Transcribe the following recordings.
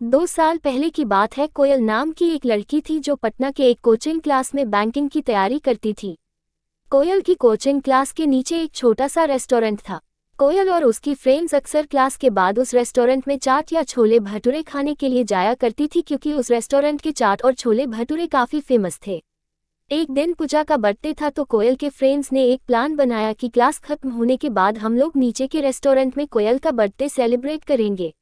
2 साल पहले की बात है। कोयल नाम की एक लड़की थी जो पटना के एक कोचिंग क्लास में बैंकिंग की तैयारी करती थी। कोयल की कोचिंग क्लास के नीचे एक छोटा सा रेस्टोरेंट था। कोयल और उसकी फ्रेंड्स अक्सर क्लास के बाद उस रेस्टोरेंट में चाट या छोले भटूरे खाने के लिए जाया करती थी, क्योंकि उस रेस्टोरेंट के चाट और छोले भटूरे काफ़ी फेमस थे। एक दिन पूजा का बर्थडे था तो कोयल के फ्रेंड्स ने एक प्लान बनाया कि क्लास खत्म होने के बाद हम लोग नीचे के रेस्टोरेंट में कोयल का बर्थडे सेलिब्रेट करेंगे।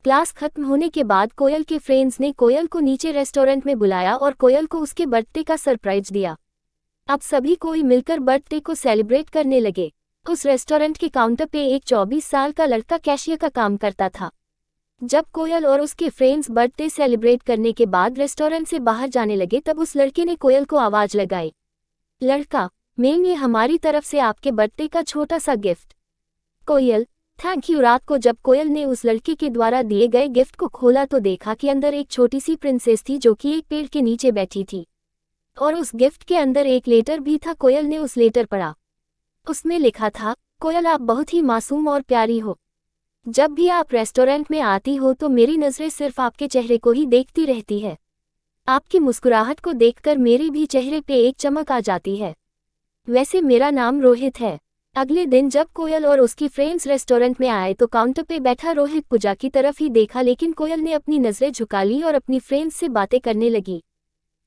क्लास खत्म होने के बाद कोयल के फ्रेंड्स ने कोयल को नीचे रेस्टोरेंट में बुलाया और कोयल को उसके बर्थडे का सरप्राइज दिया। अब सभी कोई मिलकर बर्थडे को सेलिब्रेट करने लगे। उस रेस्टोरेंट के काउंटर पे एक 24 साल का लड़का कैशियर का काम करता था। जब कोयल और उसके फ्रेंड्स बर्थडे सेलिब्रेट करने के बाद रेस्टोरेंट से बाहर जाने लगे, तब उस लड़के ने कोयल को आवाज लगाई, लड़का, मैम ये हमारी तरफ से आपके बर्थडे का छोटा सा गिफ्ट। Coil, thank you. रात को जब कोयल ने उस लड़के के द्वारा दिए गए गिफ्ट को खोला तो देखा कि अंदर एक छोटी सी प्रिंसेस थी जो कि एक पेड़ के नीचे बैठी थी, और उस गिफ्ट के अंदर एक लेटर भी था। कोयल ने उस लेटर पढ़ा। उसमें लिखा था, कोयल आप बहुत ही मासूम और प्यारी हो। जब भी आप रेस्टोरेंट में आती हो तो मेरी नज़रें सिर्फ आपके चेहरे को ही देखती रहती है। आपकी मुस्कुराहट को देखकर मेरे भी चेहरे पे एक चमक आ जाती है। वैसे मेरा नाम रोहित है। अगले दिन जब कोयल और उसकी फ्रेंड्स रेस्टोरेंट में आए तो काउंटर पे बैठा रोहित पूजा की तरफ ही देखा, लेकिन कोयल ने अपनी नज़रें झुका ली और अपनी फ्रेंड्स से बातें करने लगी।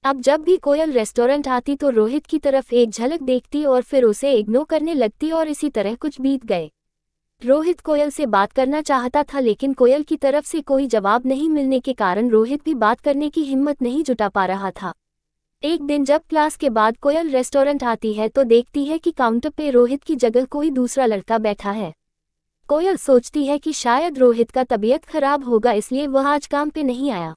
अब जब भी कोयल रेस्टोरेंट आती तो रोहित की तरफ एक झलक देखती और फिर उसे इग्नोर करने लगती, और इसी तरह कुछ बीत गए। रोहित कोयल से बात करना चाहता था, लेकिन कोयल की तरफ से कोई जवाब नहीं मिलने के कारण रोहित भी बात करने की हिम्मत नहीं जुटा पा रहा था। एक दिन जब क्लास के बाद कोयल रेस्टोरेंट आती है तो देखती है कि काउंटर पे रोहित की जगह कोई दूसरा लड़का बैठा है। कोयल सोचती है कि शायद रोहित का तबीयत खराब होगा, इसलिए वह आज काम पे नहीं आया।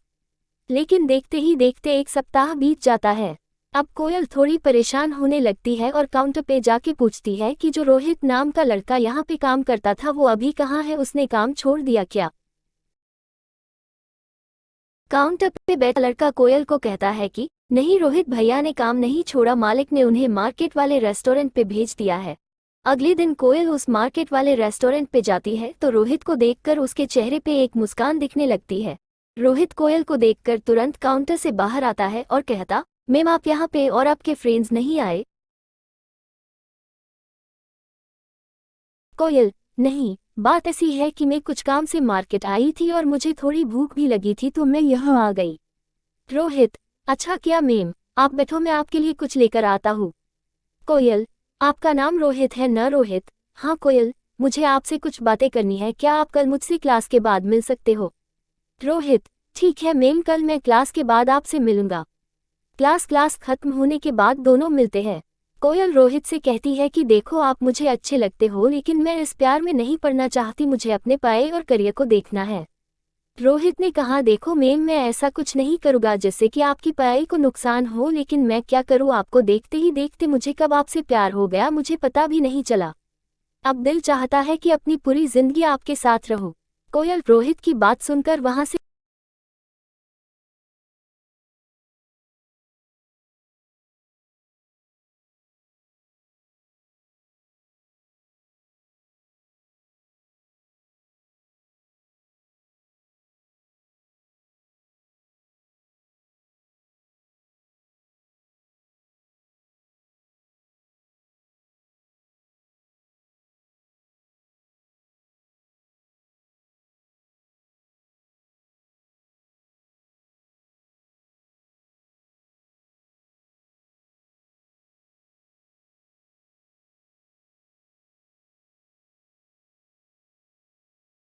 लेकिन देखते ही देखते 1 सप्ताह बीत जाता है। अब कोयल थोड़ी परेशान होने लगती है और काउंटर पे जाके पूछती है कि जो रोहित नाम का लड़का यहाँ पे काम करता था वो अभी कहाँ है, उसने काम छोड़ दिया क्या? काउंटर पे बैठा लड़का कोयल को कहता है कि नहीं, रोहित भैया ने काम नहीं छोड़ा, मालिक ने उन्हें मार्केट वाले रेस्टोरेंट पे भेज दिया है। अगले दिन कोयल उस मार्केट वाले रेस्टोरेंट पे जाती है तो रोहित को देखकर उसके चेहरे पे एक मुस्कान दिखने लगती है। रोहित कोयल को देखकर तुरंत काउंटर से बाहर आता है और कहता, मैम आप यहाँ पे और आपके फ्रेंड्स नहीं आए? कोयल, नहीं, बात ऐसी है कि मैं कुछ काम से मार्केट आई थी और मुझे थोड़ी भूख भी लगी थी तो मैं यहाँ आ गई। रोहित, अच्छा किया मैम, आप बैठो, मैं आपके लिए कुछ लेकर आता हूँ। कोयल, आपका नाम रोहित है न? रोहित, हाँ। कोयल, मुझे आपसे कुछ बातें करनी है, क्या आप कल मुझसे क्लास के बाद मिल सकते हो? रोहित, ठीक है मैम, कल मैं क्लास के बाद आपसे मिलूंगा। क्लास खत्म होने के बाद दोनों मिलते हैं। कोयल रोहित से कहती है कि देखो, आप मुझे अच्छे लगते हो, लेकिन मैं इस प्यार में नहीं पड़ना चाहती, मुझे अपने पाए और करियर को देखना है। रोहित ने कहा, देखो मैम, मैं ऐसा कुछ नहीं करूँगा जिससे कि आपकी पढ़ाई को नुकसान हो, लेकिन मैं क्या करूँ, आपको देखते ही देखते मुझे कब आपसे प्यार हो गया मुझे पता भी नहीं चला। अब दिल चाहता है कि अपनी पूरी जिंदगी आपके साथ रहूं। कोयल रोहित की बात सुनकर वहां से